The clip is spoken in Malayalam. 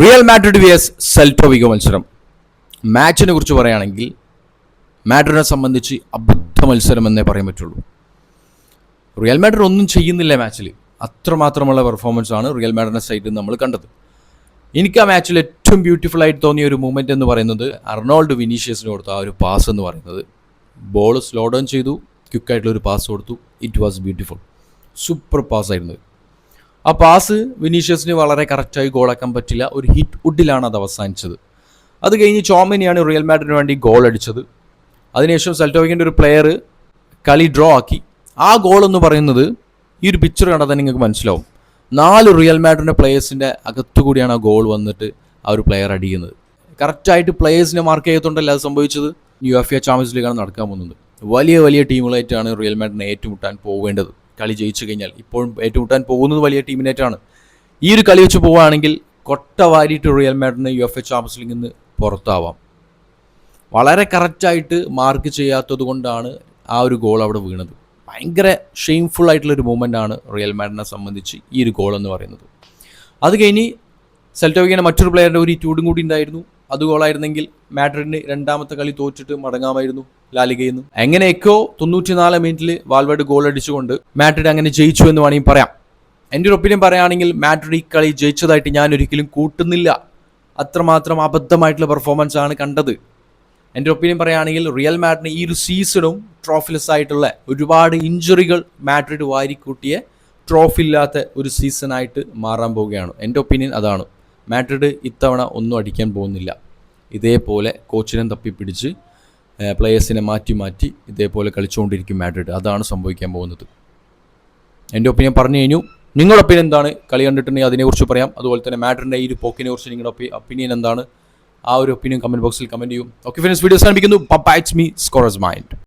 റിയൽ മാഡ്രിഡ് vs സെൽറ്റോ വിഗോ മത്സരം. മാച്ചിനെ കുറിച്ച് പറയുകയാണെങ്കിൽ മാഡ്രിഡിനെ സംബന്ധിച്ച് അബദ്ധ മത്സരം എന്നേ പറയാൻ പറ്റുള്ളൂ. റിയൽ മാഡ്രിഡ് ഒന്നും ചെയ്യുന്നില്ല മാച്ചിൽ. അത്രമാത്രമുള്ള പെർഫോമൻസ് ആണ് റിയൽ മാഡ്രിഡിൻ്റെ സൈഡിൽ നമ്മൾ കണ്ടത്. എനിക്ക് ആ മാച്ചിൽ ഏറ്റവും ബ്യൂട്ടിഫുൾ ആയിട്ട് തോന്നിയ ഒരു മൂമെൻറ്റ് എന്ന് പറയുന്നത് അർണോൾഡ് വിനീഷ്യസിന് കൊടുത്ത ആ ഒരു പാസ് എന്ന് പറയുന്നത്. ബോൾ സ്ലോ ഡൗൺ ചെയ്തു, ക്വിക്കായിട്ടുള്ളൊരു പാസ് കൊടുത്തു. ഇറ്റ് വാസ് ബ്യൂട്ടിഫുൾ, സൂപ്പർ പാസ്സായിരുന്നു. ആ പാസ് വിനീഷ്യസിന് വളരെ കറക്റ്റായി ഗോളാക്കാൻ പറ്റില്ല. ഒരു ഹിറ്റ് വുഡിലാണ് അത് അവസാനിച്ചത്. അത് കഴിഞ്ഞ് ചോമനിയാണ് റിയൽ മാഡ്രിഡിന് വേണ്ടി ഗോൾ അടിച്ചത്. അതിനുശേഷം സെൽറ്റോ വിഗോൻ്റെ ഒരു പ്ലെയർ കളി ഡ്രോ ആക്കി. ആ ഗോൾ എന്ന് പറയുന്നത് ഈ ഒരു പിക്ചർ കണ്ടാൽ തന്നെ നിങ്ങൾക്ക് മനസ്സിലാവും. 4 റിയൽ മാഡ്രിഡിൻ്റെ പ്ലേയേഴ്സിൻ്റെ അകത്തുകൂടിയാണ് ആ ഗോൾ വന്നിട്ട് ആ ഒരു പ്ലെയർ അടിക്കുന്നത്. കറക്റ്റായിട്ട് പ്ലേയേഴ്സിനെ മാർക്ക് ചെയ്തുകൊണ്ടല്ല അത് സംഭവിച്ചത്. UEFA ചാമ്പ്യൻസ് ലീഗാണ് നടക്കാൻ പോകുന്നത്. വലിയ വലിയ ടീമുകളായിട്ടാണ് റിയൽ മാഡ്രിഡിനെ ഏറ്റുമുട്ടാൻ പോവേണ്ടത്. കളി ജയിച്ചു കഴിഞ്ഞാൽ ഇപ്പോഴും ഏറ്റുമുട്ടാൻ പോകുന്നത് വലിയ ടീമിനായിട്ടാണ്. ഈ ഒരു കളി വെച്ച് പോവുകയാണെങ്കിൽ കൊട്ട വാരിയിട്ട് റിയൽ മാഡ്രിഡിന് UEFA ചാമ്പ്യൻസ് ലീഗിൽ നിന്ന് പുറത്താവാം. വളരെ കറക്റ്റായിട്ട് മാർക്ക് ചെയ്യാത്തത് കൊണ്ടാണ് ആ ഒരു ഗോൾ അവിടെ വീണത്. ഭയങ്കര ഷെയിംഫുൾ ആയിട്ടുള്ളൊരു മൂവ്മെൻ്റ് ആണ് റിയൽ മാഡ്രിഡിനെ സംബന്ധിച്ച് ഈ ഒരു ഗോൾ എന്ന് പറയുന്നത്. അത് കഴിഞ്ഞ് സെൽറ്റോ വിഗോൻ്റെ മറ്റൊരു പ്ലെയറിൻ്റെ ഒരു ടൂടും കൂടി ഉണ്ടായിരുന്നു. അത് ഗോളായിരുന്നെങ്കിൽ മാഡ്രിഡിന് രണ്ടാമത്തെ കളി തോറ്റിട്ട് മടങ്ങാമായിരുന്നു ലാലിഗയിൽ നിന്ന്. എങ്ങനെയൊക്കെയോ 94 മിനിറ്റിൽ വാൽവേർഡ് ഗോൾ അടിച്ചുകൊണ്ട് മാഡ്രിഡ് അങ്ങനെ ജയിച്ചു എന്ന് വേണമെങ്കിൽ പറയാം. എൻ്റെ ഒരു ഒപ്പീനിയൻ പറയുകയാണെങ്കിൽ മാഡ്രിഡ് ഈ കളി ജയിച്ചതായിട്ട് ഞാൻ ഒരിക്കലും കൂട്ടുന്നില്ല. അത്രമാത്രം അബദ്ധമായിട്ടുള്ള പെർഫോമൻസ് ആണ് കണ്ടത്. എൻ്റെ ഒപ്പീനിയൻ പറയുകയാണെങ്കിൽ റിയൽ മാഡ്രിഡിന് ഈ ഒരു സീസണും ട്രോഫിലെസ് ആയിട്ടുള്ള ഒരുപാട് ഇഞ്ചുറികൾ മാഡ്രിഡ് വാരിക്കൂട്ടിയ ട്രോഫി ഇല്ലാത്ത ഒരു സീസണായിട്ട് മാറാൻ പോവുകയാണ്. എൻ്റെ ഒപ്പീനിയൻ അതാണ്. മാഡ്രിഡ് ഇത്തവണ ഒന്നും അടിക്കാൻ പോകുന്നില്ല. ഇതേപോലെ കോച്ചിനെ തപ്പിപ്പിടിച്ച് പ്ലേയേഴ്സിനെ മാറ്റി ഇതേപോലെ കളിച്ചുകൊണ്ടിരിക്കും മാഡ്രിഡ്. അതാണ് സംഭവിക്കാൻ പോകുന്നത്. എൻ്റെ ഒപ്പീനിയൻ പറഞ്ഞു കഴിഞ്ഞു. നിങ്ങളുടെ ഒപ്പീനിയൻ എന്താണ്? കളി കണ്ടിട്ടുണ്ടെങ്കിൽ അതിനെക്കുറിച്ച് പറയാം. അതുപോലെ തന്നെ മാഡ്രിഡിൻ്റെ ഈ ഒരു പോക്കിനെ കുറിച്ച് നിങ്ങളുടെ ഒപ്പീനിയൻ എന്താണ്? ആ ഒരു ഒപ്പീനിയൻ കമൻറ്റ് ബോക്സിൽ കമൻറ്റ് ചെയ്യും. ഓക്കെ ഫ്രണ്ട്സ്, വീഡിയോ അവസാനിപ്പിക്കുന്നു. Bye, it's me scorer's mind.